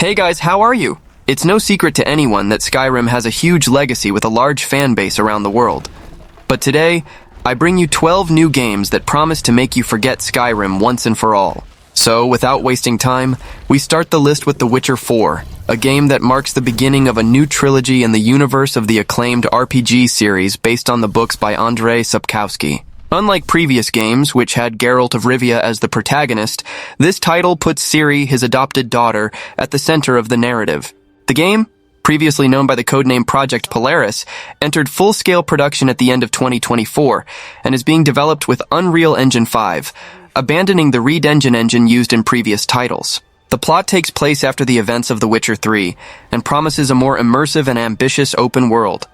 Hey guys, how are you? It's no secret to anyone that Skyrim has a huge legacy with a large fan base around the world. But today, I bring you 12 new games that promise to make you forget Skyrim once and for all. So, without wasting time, we start the list with The Witcher 4, a game that marks the beginning of a new trilogy in the universe of the acclaimed RPG series based on the books by Andrzej Sapkowski. Unlike previous games, which had Geralt of Rivia as the protagonist, this title puts Ciri, his adopted daughter, at the center of the narrative. The game, previously known by the codename Project Polaris, entered full-scale production at the end of 2024 and is being developed with Unreal Engine 5, abandoning the Reed engine used in previous titles. The plot takes place after the events of The Witcher 3 and promises a more immersive and ambitious open world,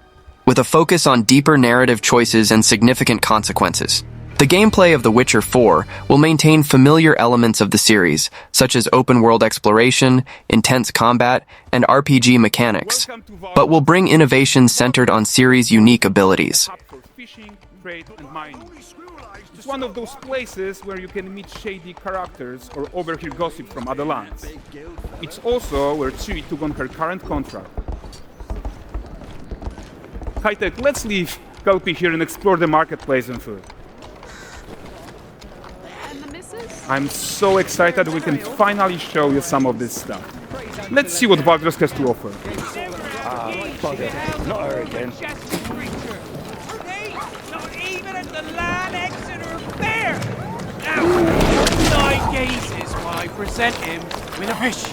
with a focus on deeper narrative choices and significant consequences. The gameplay of The Witcher 4 will maintain familiar elements of the series, such as open-world exploration, intense combat, and RPG mechanics, but will bring innovations centered on Ciri's unique abilities. It's one of those places where you can meet shady characters or overhear gossip from other lands. It's also where Ciri took on her current contract. High-tech, let's leave Kelpie here and explore the marketplace and food. And the missus? I'm so excited we can finally show you some of this stuff. Let's see what Valdros has to offer. Bugger. Not her again. Hey, not even at the Land Exeter Fair! Now, 9 gazes while I present him with a fish.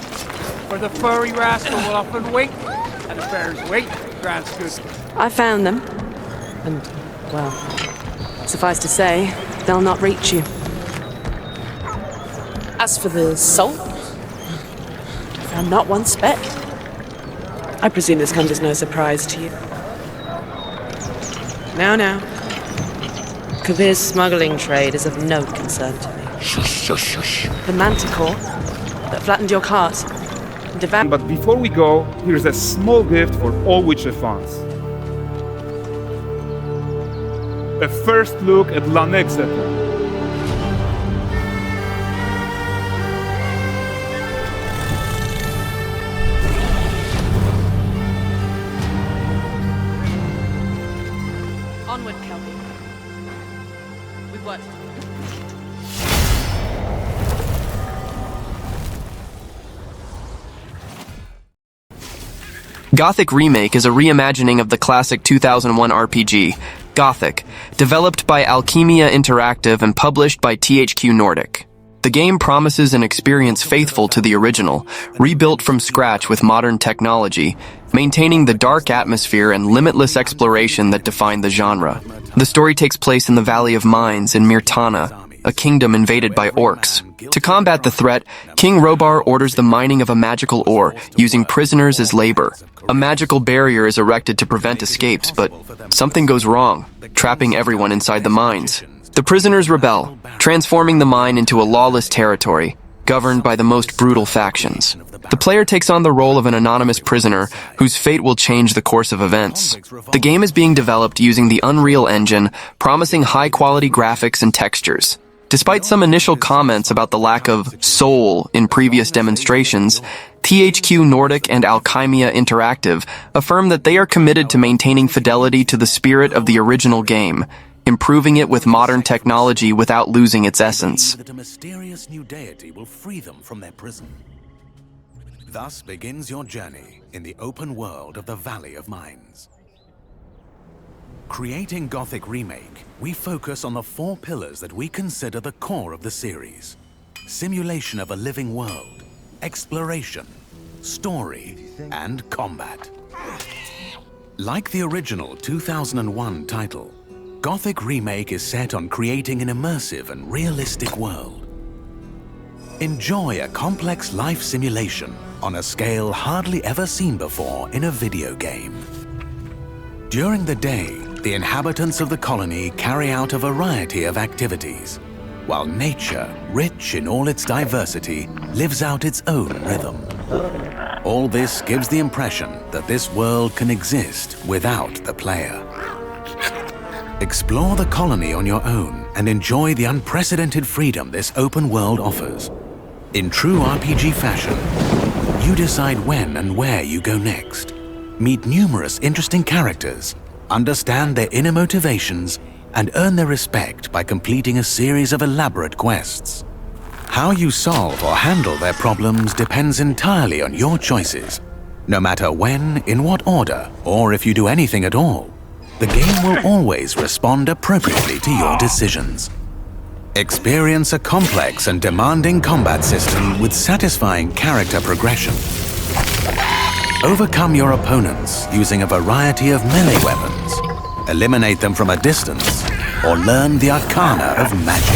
For the furry rascal will often wait, and the bear's weight grants good. I found them. And, well, suffice to say, they'll not reach you. As for the salt, I found not one speck. I presume this comes as no surprise to you. Now. Kavir's smuggling trade is of no concern to me. Shush. The manticore that flattened your cart. But before we go, here's a small gift for all Witcher fans. A first look at Land Exeter. Onward, Kelpie. With what? Gothic Remake is a reimagining of the classic 2001 RPG, Gothic, developed by Alchemia Interactive and published by THQ Nordic. The game promises an experience faithful to the original, rebuilt from scratch with modern technology, maintaining the dark atmosphere and limitless exploration that define the genre. The story takes place in the Valley of Mines in Mirtana, a kingdom invaded by orcs. To combat the threat, King Robar orders the mining of a magical ore, using prisoners as labor. A magical barrier is erected to prevent escapes, but something goes wrong, trapping everyone inside the mines. The prisoners rebel, transforming the mine into a lawless territory, governed by the most brutal factions. The player takes on the role of an anonymous prisoner whose fate will change the course of events. The game is being developed using the Unreal Engine, promising high-quality graphics and textures. Despite some initial comments about the lack of soul in previous demonstrations, THQ Nordic and Alchemia Interactive affirm that they are committed to maintaining fidelity to the spirit of the original game, improving it with modern technology without losing its essence. That a mysterious new deity will free them from their prison. Thus begins your journey in the open world of the Valley of Mines. Creating Gothic Remake, we focus on the 4 pillars that we consider the core of the series. Simulation of a living world, exploration, story, and combat. Like the original 2001 title, Gothic Remake is set on creating an immersive and realistic world. Enjoy a complex life simulation on a scale hardly ever seen before in a video game. During the day, the inhabitants of the colony carry out a variety of activities, while nature, rich in all its diversity, lives out its own rhythm. All this gives the impression that this world can exist without the player. Explore the colony on your own and enjoy the unprecedented freedom this open world offers. In true RPG fashion, You decide when and where you go next. Meet numerous interesting characters, understand their inner motivations, and earn their respect by completing a series of elaborate quests. How you solve or handle their problems depends entirely on your choices. No matter when, in what order, or if you do anything at all, the game will always respond appropriately to your decisions. Experience a complex and demanding combat system with satisfying character progression. Overcome your opponents using a variety of melee weapons, eliminate them from a distance, or learn the arcana of magic.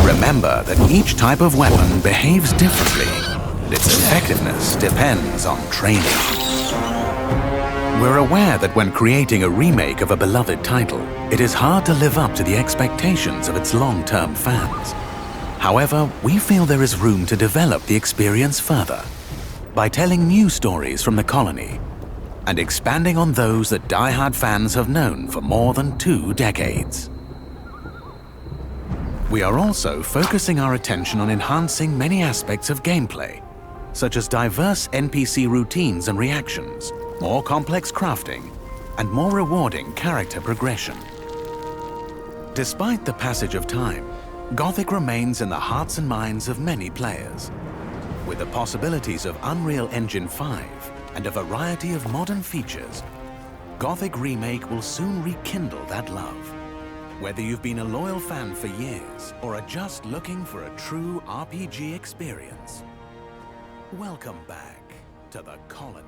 Remember that each type of weapon behaves differently, and its effectiveness depends on training. We're aware that when creating a remake of a beloved title, it is hard to live up to the expectations of its long-term fans. However, we feel there is room to develop the experience further by telling new stories from the colony and expanding on those that die-hard fans have known for more than 2 decades. We are also focusing our attention on enhancing many aspects of gameplay, such as diverse NPC routines and reactions, more complex crafting, and more rewarding character progression. Despite the passage of time, Gothic remains in the hearts and minds of many players. With the possibilities of Unreal Engine 5 and a variety of modern features, Gothic Remake will soon rekindle that love. Whether you've been a loyal fan for years or are just looking for a true RPG experience, welcome back to the colony.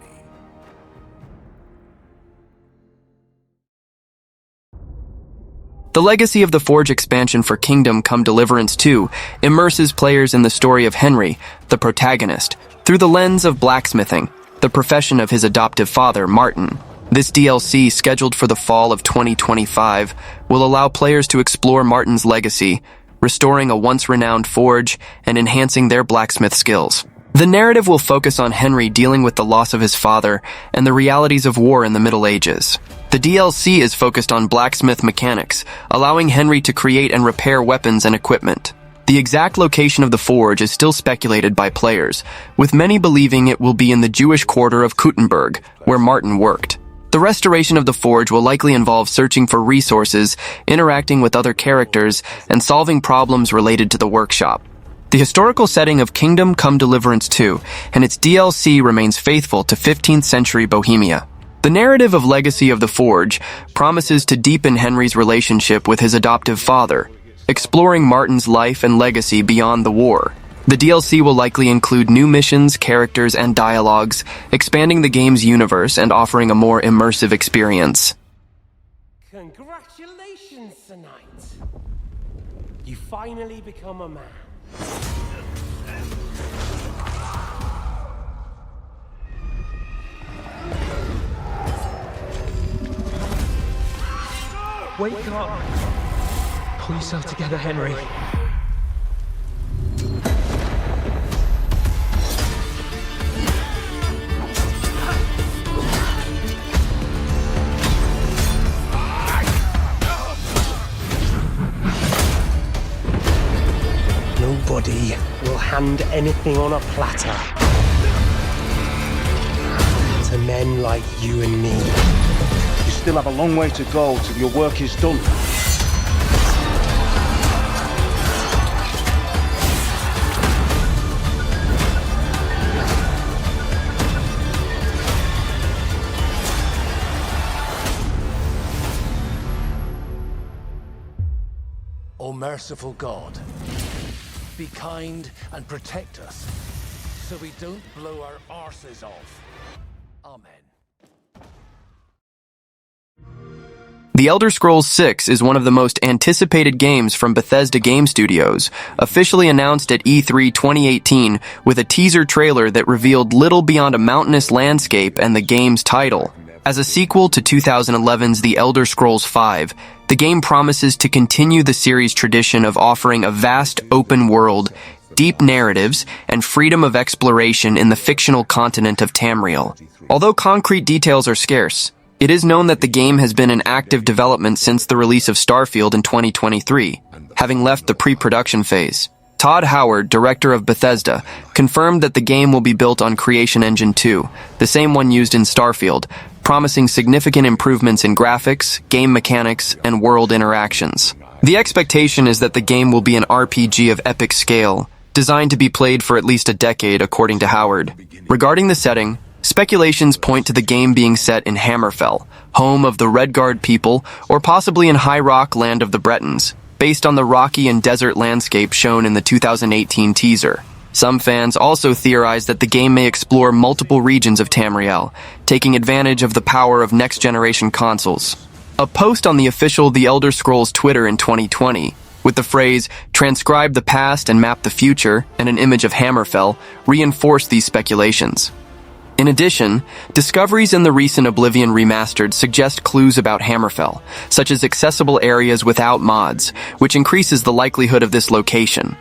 The Legacy of the Forge expansion for Kingdom Come Deliverance 2 immerses players in the story of Henry, the protagonist, through the lens of blacksmithing, the profession of his adoptive father, Martin. This DLC, scheduled for the fall of 2025, will allow players to explore Martin's legacy, restoring a once-renowned forge and enhancing their blacksmith skills. The narrative will focus on Henry dealing with the loss of his father and the realities of war in the Middle Ages. The DLC is focused on blacksmith mechanics, allowing Henry to create and repair weapons and equipment. The exact location of the forge is still speculated by players, with many believing it will be in the Jewish quarter of Kuttenberg, where Martin worked. The restoration of the forge will likely involve searching for resources, interacting with other characters, and solving problems related to the workshop. The historical setting of Kingdom Come Deliverance 2 and its DLC remains faithful to 15th century Bohemia. The narrative of Legacy of the Forge promises to deepen Henry's relationship with his adoptive father, exploring Martin's life and legacy beyond the war. The DLC will likely include new missions, characters, and dialogues, expanding the game's universe and offering a more immersive experience. Congratulations, Sir Knight. You finally become a man. Wake up! Pull yourself together, Henry. Nobody will hand anything on a platter to men like you and me. You still have a long way to go till your work is done. O merciful God, be kind and protect us so we don't blow our arses off. Amen. The Elder Scrolls VI is one of the most anticipated games from Bethesda Game Studios, officially announced at E3 2018 with a teaser trailer that revealed little beyond a mountainous landscape and the game's title. As a sequel to 2011's The Elder Scrolls V, the game promises to continue the series' tradition of offering a vast open world, deep narratives, and freedom of exploration in the fictional continent of Tamriel. Although concrete details are scarce, it is known that the game has been in active development since the release of Starfield in 2023, having left the pre-production phase. Todd Howard, director of Bethesda, confirmed that the game will be built on Creation Engine 2, the same one used in Starfield, promising significant improvements in graphics, game mechanics, and world interactions. The expectation is that the game will be an RPG of epic scale, designed to be played for at least a decade, according to Howard. Regarding the setting, speculations point to the game being set in Hammerfell, home of the Redguard people, or possibly in High Rock, land of the Bretons, based on the rocky and desert landscape shown in the 2018 teaser. Some fans also theorize that the game may explore multiple regions of Tamriel, taking advantage of the power of next-generation consoles. A post on the official The Elder Scrolls Twitter in 2020, with the phrase, "transcribe the past and map the future," and an image of Hammerfell, reinforced these speculations. In addition, discoveries in the recent Oblivion Remastered suggest clues about Hammerfell, such as accessible areas without mods, which increases the likelihood of this location.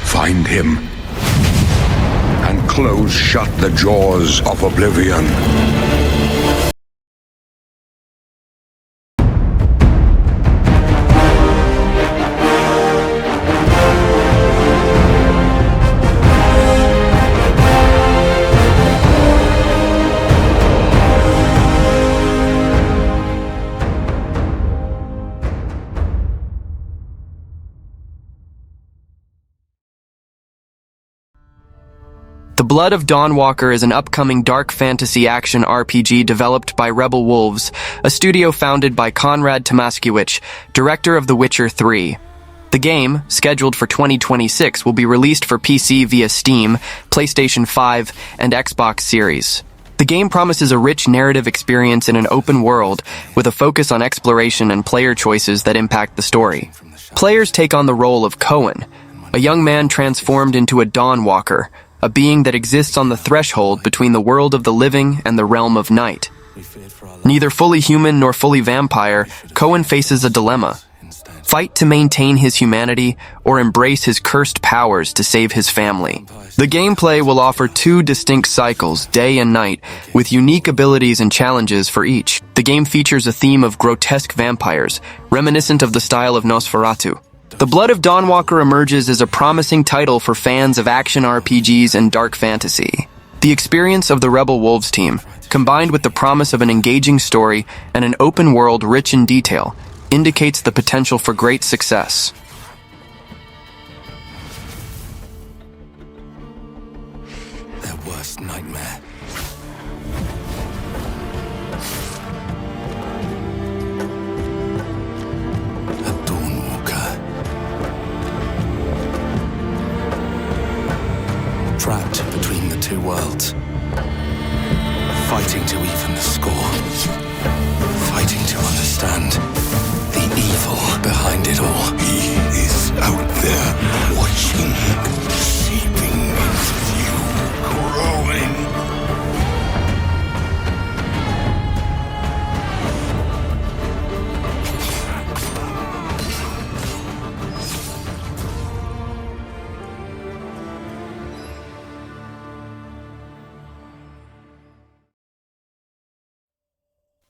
Find him and close shut the jaws of Oblivion. The Blood of Dawnwalker is an upcoming dark fantasy action RPG developed by Rebel Wolves, a studio founded by Konrad Tomaskiewicz, director of The Witcher 3. The game, scheduled for 2026, will be released for PC via Steam, PlayStation 5, and Xbox Series. The game promises a rich narrative experience in an open world, with a focus on exploration and player choices that impact the story. Players take on the role of Cohen, a young man transformed into a Dawnwalker, a being that exists on the threshold between the world of the living and the realm of night. Neither fully human nor fully vampire, Cohen faces a dilemma: fight to maintain his humanity or embrace his cursed powers to save his family. The gameplay will offer two distinct cycles, day and night, with unique abilities and challenges for each. The game features a theme of grotesque vampires, reminiscent of the style of Nosferatu. The Blood of Dawnwalker emerges as a promising title for fans of action RPGs and dark fantasy. The experience of the Rebel Wolves team, combined with the promise of an engaging story and an open world rich in detail, indicates the potential for great success. Their worst nightmare. A Dawnwalker. Trapped between the two worlds. Fighting to even the score. Fighting to understand the evil behind it all. He is out there watching, seeping into you, growing.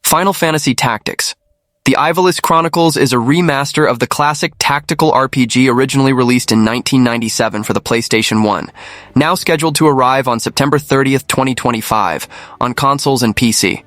Final Fantasy Tactics. The Ivalice Chronicles is a remaster of the classic tactical RPG originally released in 1997 for the PlayStation 1, now scheduled to arrive on September 30th, 2025, on consoles and PC.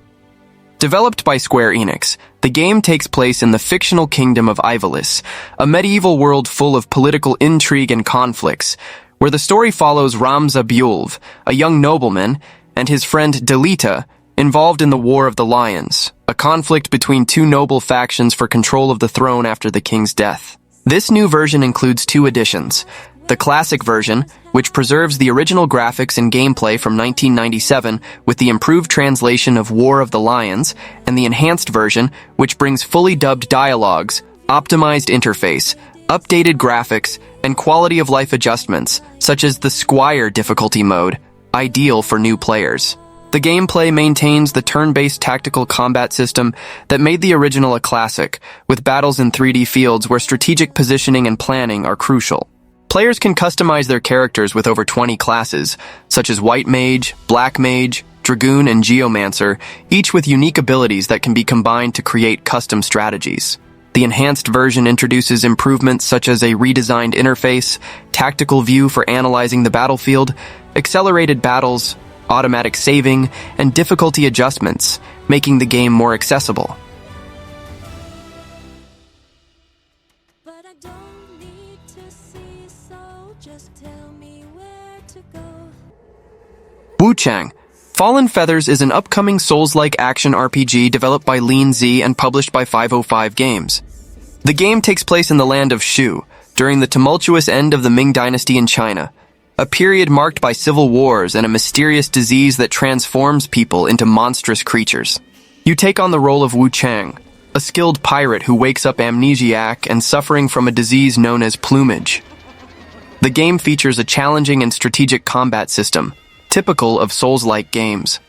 Developed by Square Enix, the game takes place in the fictional kingdom of Ivalice, a medieval world full of political intrigue and conflicts, where the story follows Ramza Bjulv, a young nobleman, and his friend Delita, involved in the War of the Lions, a conflict between two noble factions for control of the throne after the king's death. This new version includes two editions: the classic version, which preserves the original graphics and gameplay from 1997 with the improved translation of War of the Lions, and the enhanced version, which brings fully dubbed dialogues, optimized interface, updated graphics, and quality-of-life adjustments, such as the Squire difficulty mode, ideal for new players. The gameplay maintains the turn-based tactical combat system that made the original a classic, with battles in 3D fields where strategic positioning and planning are crucial. Players can customize their characters with over 20 classes, such as White Mage, Black Mage, Dragoon, and Geomancer, each with unique abilities that can be combined to create custom strategies. The enhanced version introduces improvements such as a redesigned interface, tactical view for analyzing the battlefield, accelerated battles, automatic saving, and difficulty adjustments, making the game more accessible. But I don't need to see, so just tell me where to go. Wuchang. Fallen Feathers is an upcoming Souls-like action RPG developed by Lean Z and published by 505 Games. The game takes place in the land of Shu, during the tumultuous end of the Ming Dynasty in China, a period marked by civil wars and a mysterious disease that transforms people into monstrous creatures. You take on the role of Wuchang, a skilled pirate who wakes up amnesiac and suffering from a disease known as plumage. The game features a challenging and strategic combat system, typical of Souls-like games.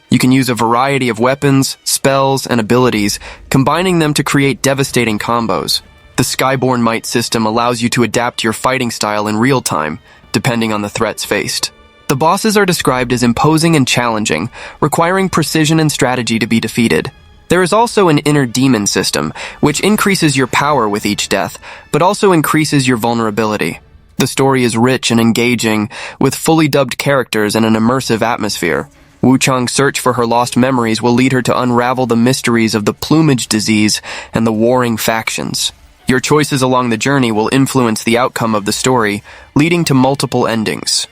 You can use a variety of weapons, spells, and abilities, combining them to create devastating combos. The Skyborn Might system allows you to adapt your fighting style in real time, depending on the threats faced. The bosses are described as imposing and challenging, requiring precision and strategy to be defeated. There is also an inner demon system, which increases your power with each death, but also increases your vulnerability. The story is rich and engaging, with fully dubbed characters and an immersive atmosphere. Wuchang's search for her lost memories will lead her to unravel the mysteries of the plumage disease and the warring factions. Your choices along the journey will influence the outcome of the story, leading to multiple endings.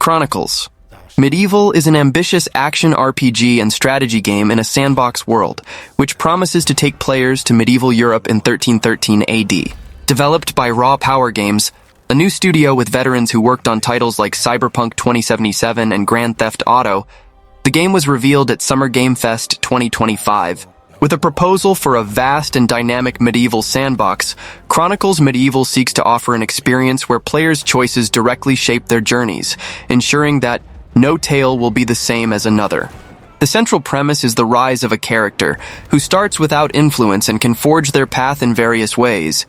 Chronicles. Medieval is an ambitious action RPG and strategy game in a sandbox world, which promises to take players to medieval Europe in 1313 AD. Developed by Raw Power Games, a new studio with veterans who worked on titles like Cyberpunk 2077 and Grand Theft Auto, the game was revealed at Summer Game Fest 2025. With a proposal for a vast and dynamic medieval sandbox, Chronicles Medieval seeks to offer an experience where players' choices directly shape their journeys, ensuring that no tale will be the same as another. The central premise is the rise of a character who starts without influence and can forge their path in various ways,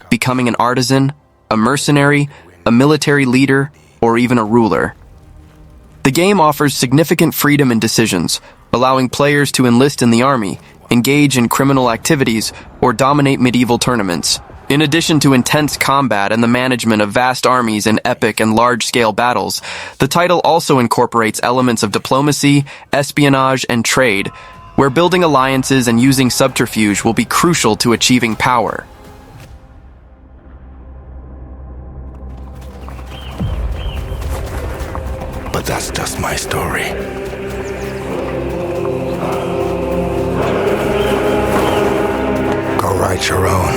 becoming an artisan, a mercenary, a military leader, or even a ruler. The game offers significant freedom in decisions, allowing players to enlist in the army, engage in criminal activities, or dominate medieval tournaments. In addition to intense combat and the management of vast armies in epic and large-scale battles, the title also incorporates elements of diplomacy, espionage, and trade, where building alliances and using subterfuge will be crucial to achieving power. But that's just my story. Go write your own.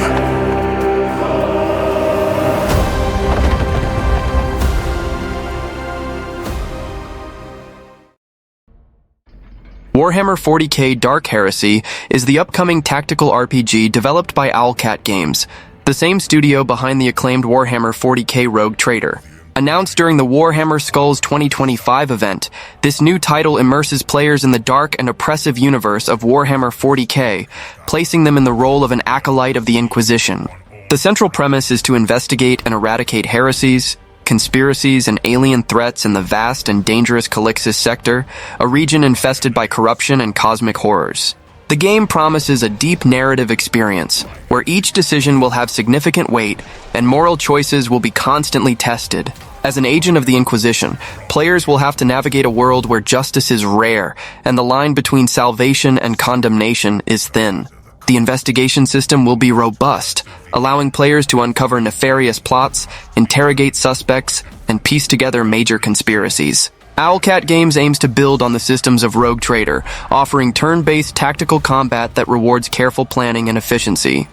Warhammer 40k Dark Heresy is the upcoming tactical RPG developed by Owlcat Games, the same studio behind the acclaimed Warhammer 40k Rogue Trader. Announced during the Warhammer Skulls 2025 event, this new title immerses players in the dark and oppressive universe of Warhammer 40k, placing them in the role of an acolyte of the Inquisition. The central premise is to investigate and eradicate heresies, conspiracies, and alien threats in the vast and dangerous Calixis sector, a region infested by corruption and cosmic horrors. The game promises a deep narrative experience, where each decision will have significant weight and moral choices will be constantly tested. As an agent of the Inquisition, players will have to navigate a world where justice is rare and the line between salvation and condemnation is thin. The investigation system will be robust, allowing players to uncover nefarious plots, interrogate suspects, and piece together major conspiracies. Owlcat Games aims to build on the systems of Rogue Trader, offering turn-based tactical combat that rewards careful planning and efficiency.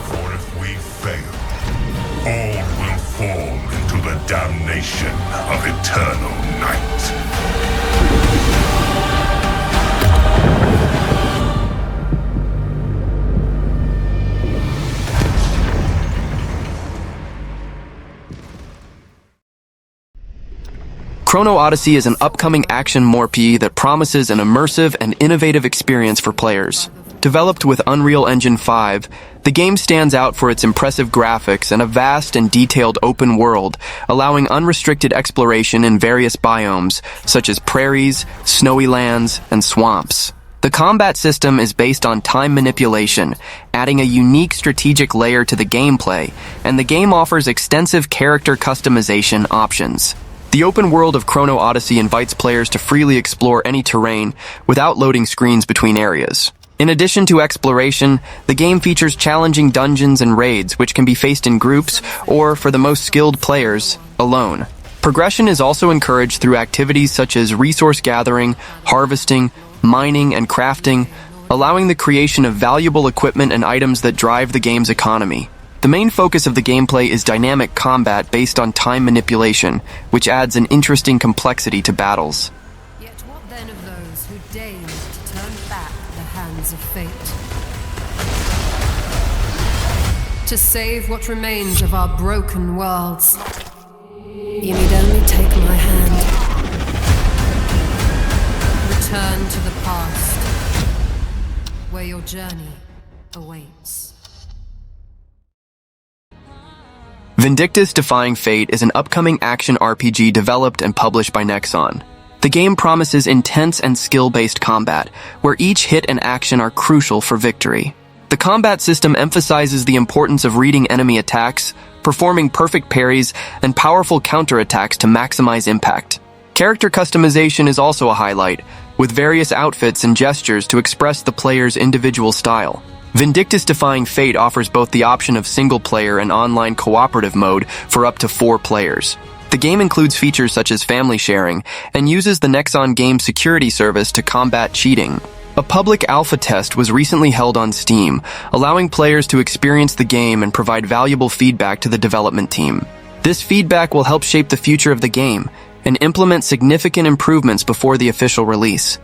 For if we fail, all will fall into the damnation of eternal night. Chrono Odyssey is an upcoming action morphe that promises an immersive and innovative experience for players. Developed with Unreal Engine 5, the game stands out for its impressive graphics and a vast and detailed open world, allowing unrestricted exploration in various biomes, such as prairies, snowy lands, and swamps. The combat system is based on time manipulation, adding a unique strategic layer to the gameplay, and the game offers extensive character customization options. The open world of Chrono Odyssey invites players to freely explore any terrain without loading screens between areas. In addition to exploration, the game features challenging dungeons and raids which can be faced in groups or, for the most skilled players, alone. Progression is also encouraged through activities such as resource gathering, harvesting, mining, and crafting, allowing the creation of valuable equipment and items that drive the game's economy. The main focus of the gameplay is dynamic combat based on time manipulation, which adds an interesting complexity to battles. Yet what then of those who deigned to turn back the hands of fate? To save what remains of our broken worlds, you need only take my hand. Return to the past, where your journey awaits. Vindictus Defying Fate is an upcoming action RPG developed and published by Nexon. The game promises intense and skill-based combat, where each hit and action are crucial for victory. The combat system emphasizes the importance of reading enemy attacks, performing perfect parries, and powerful counterattacks to maximize impact. Character customization is also a highlight, with various outfits and gestures to express the player's individual style. Vindictus Defying Fate offers both the option of single-player and online cooperative mode for up to 4 players. The game includes features such as family sharing and uses the Nexon Game Security Service to combat cheating. A public alpha test was recently held on Steam, allowing players to experience the game and provide valuable feedback to the development team. This feedback will help shape the future of the game and implement significant improvements before the official release.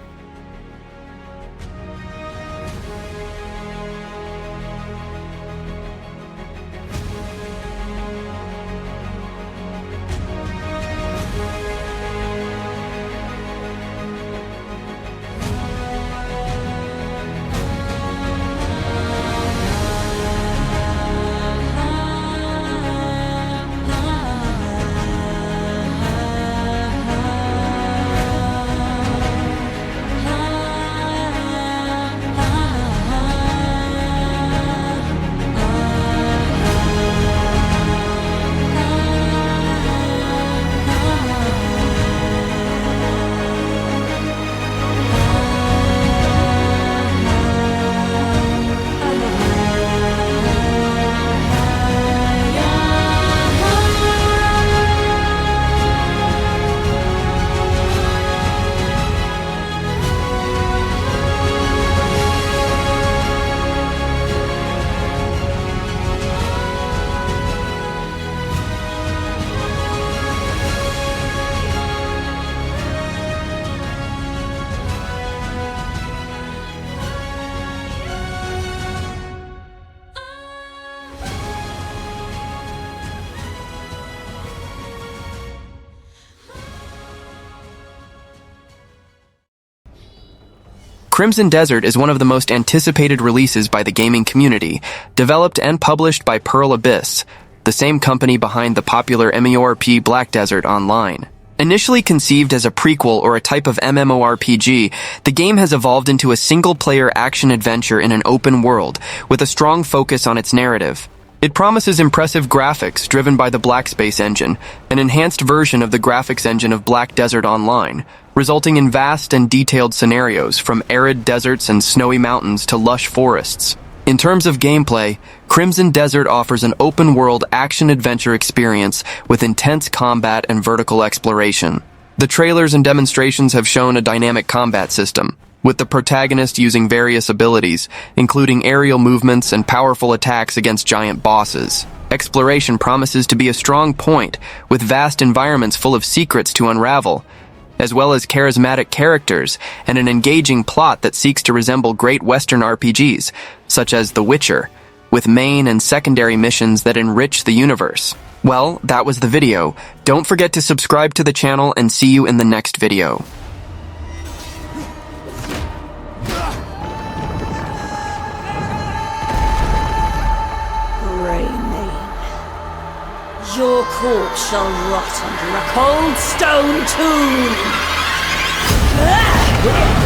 Crimson Desert is one of the most anticipated releases by the gaming community, developed and published by Pearl Abyss, the same company behind the popular MMORPG Black Desert Online. Initially conceived as a prequel or a type of MMORPG, the game has evolved into a single-player action-adventure in an open world, with a strong focus on its narrative. It promises impressive graphics driven by the Black Space engine, an enhanced version of the graphics engine of Black Desert Online, resulting in vast and detailed scenarios from arid deserts and snowy mountains to lush forests. In terms of gameplay, Crimson Desert offers an open-world action-adventure experience with intense combat and vertical exploration. The trailers and demonstrations have shown a dynamic combat system, with the protagonist using various abilities, including aerial movements and powerful attacks against giant bosses. Exploration promises to be a strong point, with vast environments full of secrets to unravel, as well as charismatic characters and an engaging plot that seeks to resemble great Western RPGs, such as The Witcher, with main and secondary missions that enrich the universe. Well, that was the video. Don't forget to subscribe to the channel and see you in the next video. Your corpse shall rot under a cold stone tomb.